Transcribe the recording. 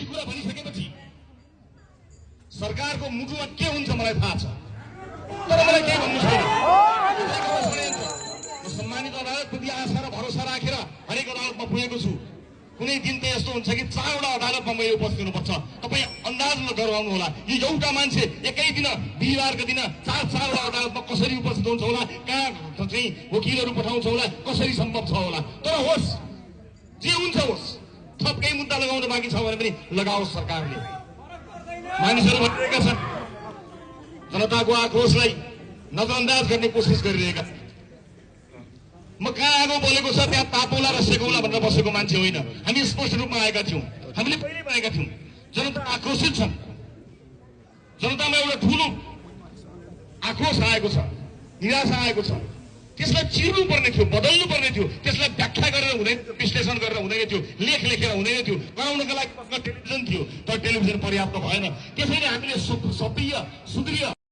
कुरा भनिसकेपछि सरकारको मुटुमा के हुन्छ मलाई थाहा छ, तर मलाई केही भन्नु छैन। सम्मानित अदालतप्रति आशा र भरोसा राखेर हरेक अदालतमा पुगेको छु। कुनै दिन त यस्तो हुन्छ कि 4वटा अदालतमा मैले उपस्थित हुनुपर्छ। तपाईँ अन्दाज गराउनु होला, यो एउटा मान्छे एकै दिन बिहिबारको दिन 4वटा अदालतमा कसरी उपस्थित हुन्छ होला, कहाँ चाहिँ वकिलहरू पठाउँछ होला, कसरी सम्भव छ होला। तर होस्, जे हुन्छ होस्, थप केही मुद्दा लगाउन बाँकी छ भने पनि लगाओस् सरकारले। मानिसहरू भनिरहेका छन्, जनताको आक्रोशलाई नजरअन्दाज गर्ने कोसिस गरिरहेका छन्। म कहाँ आगो बोलेको छ त्यहाँ तापौला र सेकौला भनेर बसेको मान्छे होइन। हामी स्पष्ट रूपमा आएका थियौँ, हामीले पहिले भनेका थियौँ। जनता आक्रोशित छन्, जनतामा एउटा ठुलो आक्रोश आएको छ, निराशा आएको छ। त्यसलाई चिर्नु पर्ने थियो, बदल्नु पर्ने थियो। त्यसलाई व्याख्या गरेर हुँदैन, विश्लेषण गरेर हुँदैन थियो, लेख लेखेर हुँदैन थियो। गराउनका लागि टेलिभिजन थियो, तर टेलिभिजन पर्याप्त भएन। त्यसैले हामीले सक्रिय सुदृढ